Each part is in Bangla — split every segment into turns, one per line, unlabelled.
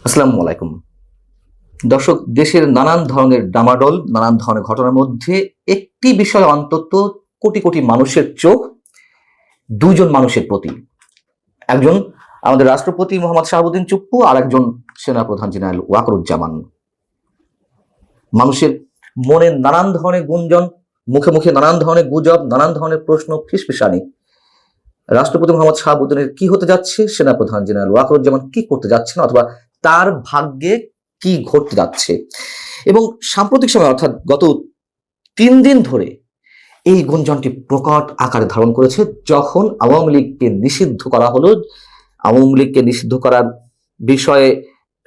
আসসালামু আলাইকুম দর্শক। দেশের নানান ধরনের ডামাডোল, নানান ধরনের ঘটনার মধ্যে একটি বিষয় অন্তত কোটি কোটি মানুষের চোখ দুইজন মানুষের প্রতি। একজন আমাদের রাষ্ট্রপতি মোহাম্মদ শাহাবুদ্দিন চুপ্পু, আর একজন সেনাপ্রধান জেনারেল ওয়াকরুজ্জামান। মানুষের মনে নানান ধরনের গুঞ্জন, মুখে মুখে নানান ধরনের গুজব, নানান ধরনের প্রশ্ন, ফিসফিসানি। রাষ্ট্রপতি মোহাম্মদ শাহাবুদ্দিনের কি হতে যাচ্ছে, সেনাপ্রধান জেনারেল ওয়াকরুজ্জামান কি করতে যাচ্ছেন, অথবা তার ভাগ্যে কি ঘটতে যাচ্ছে। এবং সাম্প্রতিক সময় অর্থাৎ গত 3 দিন ধরে এই গুঞ্জনটি প্রকট আকারে ধারণ করেছে, যখন আওয়ামী লীগকে নিষিদ্ধ করা হলো। আওয়ামী লীগকে নিষিদ্ধ করার বিষয়ে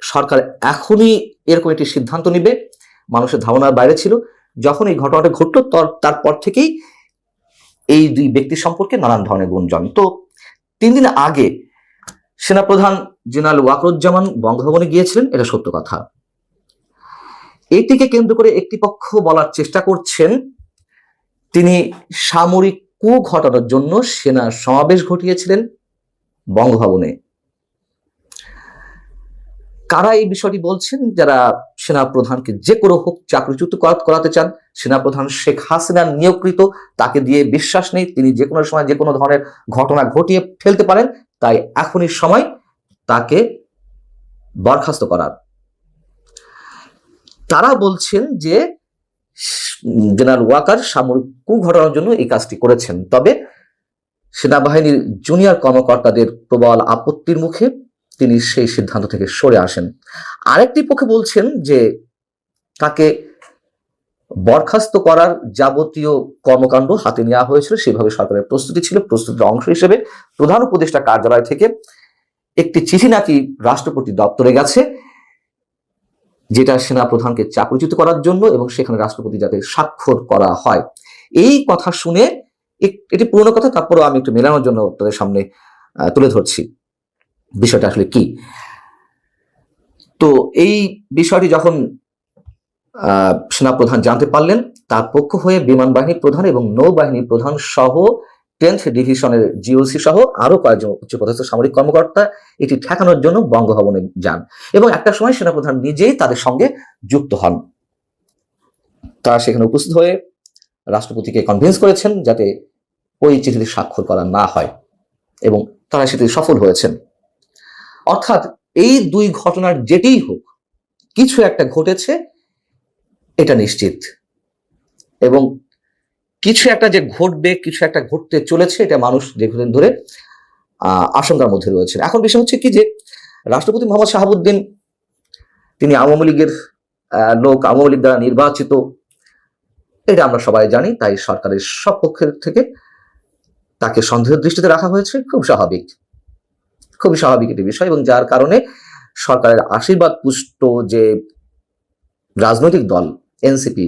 সরকার এখনই এরকম একটি সিদ্ধান্ত নিবে, মানুষের ধারণার বাইরে ছিল। যখন এই ঘটনাটা ঘটলো তারপর থেকেই এই দুই ব্যক্তি সম্পর্কে নানান ধরনের গুঞ্জন। তো 3 দিন আগে সেনাপ্রধান জেনারেল ওয়াকরুজ্জামান বঙ্গভবনে গিয়েছিলেন, এটা সত্য কথা। এটিকে কেন্দ্র করে একটি পক্ষ বলার চেষ্টা করছেন তিনি সামরিক কূ ঘটানোর জন্য সেনা সমাবেশ ঘটিয়েছিলেন বঙ্গভবনে। কারা এই বিষয়টি বলছেন? যারা সেনাপ্রধানকে যে কোনো হোক চাকরিচ্যুত করাতে চান। সেনাপ্রধান শেখ হাসিনার নিয়োগকৃত, তাকে দিয়ে বিশ্বাস নেই তিনি যে কোনো সময় যে কোনো ধরনের ঘটনা ঘটিয়ে ফেলতে পারেন, তাই এখনই সময় তাকে বরখাস্ত করার। তারা বলছেন যে জেনারেল ওয়াকার সামরিক কূ ঘটানোর জন্য এই কাজটি করেছেন। তবে সেনাবাহিনীর জুনিয়র কর্মকর্তাদের প্রবল আপত্তির মুখে তিনি সেই সিদ্ধান্ত থেকে সরে আসেন। আরেকটি পক্ষে বলছেন যে তাকে বরখাস্ত করার যাবতীয় কর্মকাণ্ড হাতে নেওয়া হয়েছিল, সেভাবে সরকারের প্রস্তুতি ছিল। প্রস্তুতির অংশ হিসেবে প্রধান উপদেষ্টা কার্যালয় থেকে একটি চিঠি নাকি রাষ্ট্রপতি দপ্তরে গেছে, যেটা সেনাপ্রধানকে চাকরিচ্যুত করার জন্য, এবং সেখানে রাষ্ট্রপতি যাতে স্বাক্ষর করা হয়। এই কথা শুনে, এটি পুরনো কথা, তারপরেও আমি একটু মেলানোর জন্য তাদের সামনে তুলে ধরছি বিষয়টা আসলে কি। তো এই বিষয়টি যখন সেনাপ্রধান জানতে পারলেন, তার পক্ষ হয়ে বিমান বাহিনী প্রধান এবং নৌবাহিনী প্রধান সহ 10th ডিভিশনের জিওসি সহ আরো কয়েকজন উচ্চপদস্থ সামরিক কর্মকর্তা এটি ঠেকানোর জন্য বঙ্গভবনে যান, এবং একটা সময় সেনাপ্রধান নিজেই তাদের সঙ্গে যুক্ত হন। তারা সেখানে উপস্থিত হয়ে রাষ্ট্রপতিকে কনভিন্স করেছেন যাতে ওই চিঠিতে স্বাক্ষর করা না হয়, এবং তারা সেটি সফল হয়েছেন। অর্থাৎ এই দুই ঘটনার যেটিই হোক, কিছু একটা ঘটেছে, এটা নিশ্চিত। এবং কিছু একটা যে ঘটবে, কিছু একটা ঘটতে চলেছে, এটা মানুষ দীর্ঘদিন ধরে আশঙ্কার মধ্যে রয়েছে। এখন বিষয় হচ্ছে কি, যে রাষ্ট্রপতি মোহাম্মদ শাহাবুদ্দিন তিনি আওয়ামী লীগের লোক, আওয়ামী লীগ দ্বারা নির্বাচিত, এটা আমরা সবাই জানি। তাই সরকারের সব পক্ষের থেকে তাকে সন্দেহের দৃষ্টিতে রাখা হয়েছে। খুবই স্বাভাবিক একটি বিষয়, এবং যার কারণে সরকারের আশীর্বাদ পুষ্ট যে রাজনৈতিক দল এনসিপি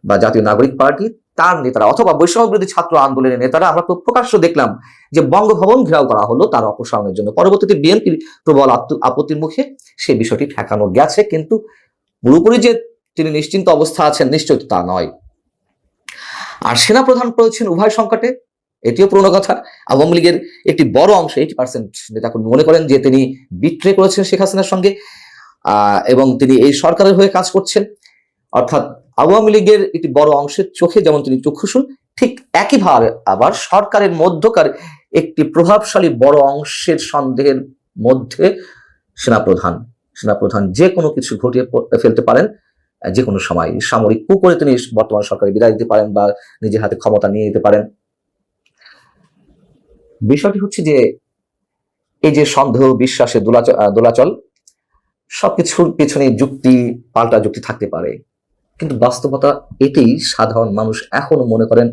বা জাতীয় নাগরিক পার্টি, তার নেতারা অথবা বৈষম্য বিরোধী ছাত্র আন্দোলনের নেতারা, আমরা তো প্রকাশ্য দেখলাম যে বঙ্গভবন ঘেরাও করা হলো তার অপসারণের জন্য। পরবর্তীতে বিএনপির প্রবল আপত্তির মুখে সেই বিষয়টি ঠেকানো গেছে, কিন্তু পুরোপুরি যে তিনি নিশ্চিন্ত অবস্থা আছেন, নিশ্চয় তা নয়। আর সেনাপ্রধান পড়েছেন উভয় সংকটে, এটিও পুরনো কথা। আওয়ামী লীগের একটি বড় অংশ, 80% নেতাকর্মী মনে করেন যে তিনি বিট্রে করেছেন শেখ হাসিনার সঙ্গে, এবং তিনি এই সরকারের হয়ে কাজ করছেন। অর্থাৎ আওয়ামী লীগের একটি বড় অংশের চোখে যেমন তিনি চক্ষুশূল, ঠিক একইভাবে আবার সরকারের মধ্যকার একটি প্রভাবশালী বড় অংশের সন্দেহের মধ্যে সেনাপ্রধান যে কোনো কিছু ঘটিয়ে ফেলতে পারেন যে কোনো সময়। সামরিক কূ করে তিনি বর্তমান সরকারে বিদায় দিতে পারেন বা নিজের হাতে ক্ষমতা নিয়ে নিতে পারেন। বিষয়টি হচ্ছে যে এই যে সন্দেহ, বিশ্বাসের দোলাচল, সবকিছুর পেছনে পাল্টা যুক্তি থাকতে পারে, কিন্তু বাস্তবতা এটি, সাধারণ মানুষ এখনো মনে করেন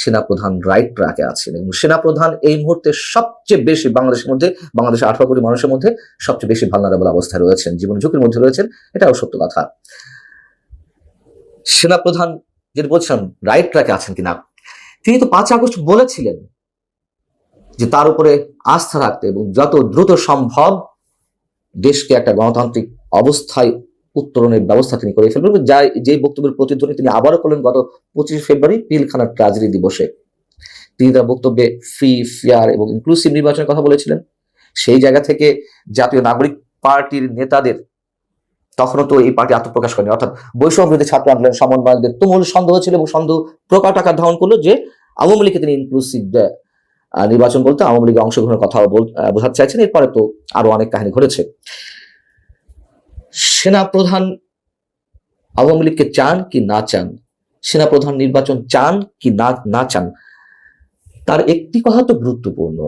সেনাপ্রধান রাইট ট্র্যাকে আছেন, এবং সেনাপ্রধান এই মুহূর্তে সবচেয়ে বেশি বাংলাদেশের 18 কোটি মানুষের মধ্যে সবচেয়ে বেশি ভালনারেবল অবস্থায় রয়েছেন, জীবন ঝুঁকির মধ্যে রয়েছেন। এটাও সত্য কথা। সেনাপ্রধান যেটা বলছেন রাইট ট্র্যাকে আছেন কিনা, তিনি তো 5 আগস্ট বলেছিলেন যে তার উপরে আস্থা রাখতে এবং যত দ্রুত সম্ভব দেশকে একটা গণতান্ত্রিক অবস্থায় উত্তরণের ব্যবস্থা তিনি করে ফেলবেন। যে বক্তব্যের প্রতিধ্বনি তিনি আবারও করলেন গত 25 ফেব্রুয়ারি পিলখানা ট্র্যাজেডি দিবসে। তিনি তার বক্তব্যে ফ্রি, ফেয়ার এবং ইনক্লুসিভ নির্বাচনের কথা বলেছিলেন। সেই জায়গা থেকে জাতীয় নাগরিক পার্টির নেতাদের, তখনও তো এই পার্টি আত্মপ্রকাশ করেনি, অর্থাৎ বৈষম্য বিরোধী ছাত্র আন্দোলন সমন্বয়কদের তুমুল সন্দেহ ছিল এবং সন্দেহ প্রকট আকার ধারণ করলো যে আওয়ামী লীগকে তিনি ইনক্লুসিভ নির্বাচন বলতে আওয়ামী লীগে অংশগ্রহণের কথা বোঝাতে চাইছেন। এরপরে তো আরো অনেক কাহিনী ঘটেছে। সেনাপ্রধান আওয়ামী লীগকে চান কি না চান, সেনাপ্রধান নির্বাচন চান কি না চান, তার একটি কথা তো গুরুত্বপূর্ণ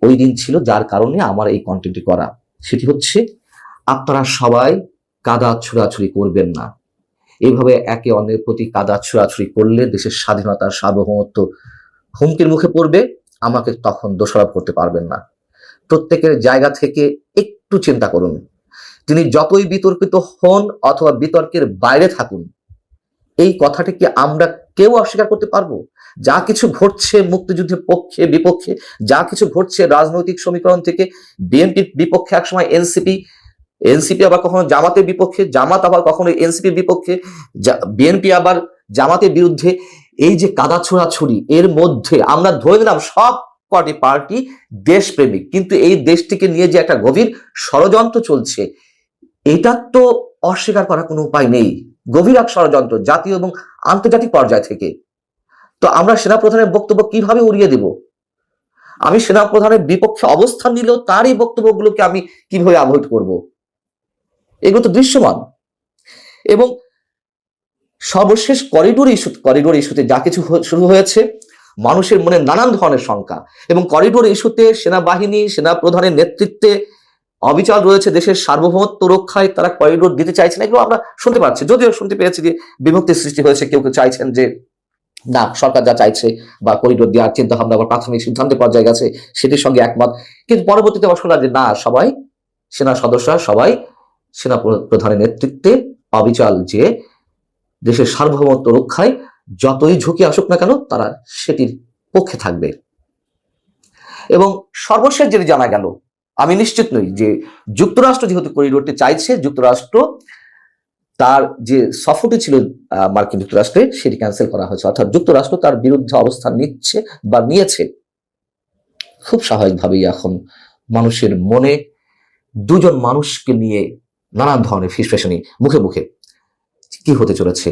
ওই দিন ছিল, যার কারণে আমার এই কন্টেন্টটি করা। সেটি হচ্ছে, আপনারা সবাই কাদা ছুড়াছুড়ি করবেন না। এইভাবে একে অন্যের প্রতি কাদা ছুড়াছুড়ি করলে দেশের স্বাধীনতার সার্বভৌমত্ব হুমকির মুখে পড়বে। আমাকে তখন দোষারোপ করতে পারবেন না। প্রত্যেকের জায়গা থেকে একটু চিন্তা করুন। তিনি যতই বিতর্কিত হন অথবা বিতর্কের বাইরে থাকুন, এই কথাটি কি আমরা কেউ অস্বীকার করতে পারবো? যা কিছু ঘটছে মুক্তিযুদ্ধের পক্ষে বিপক্ষে, যা কিছু ঘটছে রাজনৈতিক সমীকরণ থেকে বিএনপির বিপক্ষে, একসময় এনসিপি আবার কখনো জামাতের বিপক্ষে, জামাত আবার কখনো এনসিপির বিপক্ষে, বিএনপি আবার জামাতের বিরুদ্ধে, এই যে কাদা ছোড়াছুড়ি, এর মধ্যে আমরা ধরে নিলাম সব কটি পার্টি দেশপ্রেমিক, কিন্তু এই দেশটিকে নিয়ে যে একটা গভীর ষড়যন্ত্র চলছে, এটা তো অস্বীকার করার কোনো উপায় নেই। গভীর এক ষড়যন্ত্র জাতীয় এবং আন্তর্জাতিক পর্যায় থেকে। তো আমরা সেনাপ্রধানের বক্তব্য কিভাবে উড়িয়ে দেব? আমি সেনাপ্রধানের বিপক্ষে অবস্থান নিলেও তার এই বক্তব্যগুলোকে আমি কিভাবে অ্যাভয়েড করব? এগুলো তো দৃশ্যমান। এবং সর্বশেষ করিডোর ইস্যুতে যা কিছু শুরু হয়েছে, মানুষের মনে নানান ধরনের শঙ্কা, এবং করিডোর ইস্যুতে সেনাবাহিনী সেনাপ্রধানের নেতৃত্বে অবিচল রয়েছে দেশের সার্বভৌমত্ব রক্ষায়, তারা করিডোর দিতে চাইছেন। এগুলো আমরা শুনতে পাচ্ছি, যদিও শুনতে পেয়েছি যে বিভক্তির সৃষ্টি হয়েছে। কেউ কেউ চাইছেন যে না, সরকার যা চাইছে বা করিডোর দেওয়ার চিন্তা ভাবনা বা প্রাথমিক সিদ্ধান্তের পর্যায়ে গেছে, সেটির সঙ্গে একমত। কিন্তু পরবর্তীতে শোনা যে না, সবাই সেনা সদস্যরা সবাই সেনা প্রধানের নেতৃত্বে অবিচল যে দেশের সার্বভৌমত্ব রক্ষায় যতই ঝুঁকি আসুক না কেন তারা সেটির পক্ষে থাকবে। এবং সর্বশেষ যেটি জানা গেল, আমি নিশ্চিত নই যে যুক্তরাষ্ট্র যেহেতু করিডোরটি চাইছে, যুক্তরাষ্ট্র তার যে সফরটি ছিল মার্কিন যুক্তরাষ্ট্রে সেটি ক্যান্সেল করা হয়েছে, অর্থাৎ যুক্তরাষ্ট্র তার বিরুদ্ধে অবস্থান নিচ্ছে বা নিয়েছে। খুব স্বাভাবিকভাবেই এখন মানুষের মনে দুজন মানুষকে নিয়ে নানান ধরনের ফিসফেশনি মুখে মুখে। কি হতে চলেছে,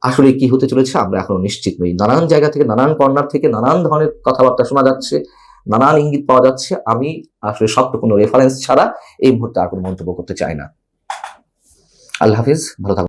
আসলে কি হতে চলেছে আমরা এখনো নিশ্চিত নই। নানান জায়গা থেকে, নানান কর্নার থেকে নানান ধরনের কথাবার্তা শোনা যাচ্ছে, নানান ইঙ্গিত পাওয়া যাচ্ছে। আমি আসলে সবটুকু কোনো রেফারেন্স ছাড়া এই মুহূর্তে আর কোনো মন্তব্য করতে চাই না। আল্লাহ হাফিজ, ভালো থাকুন।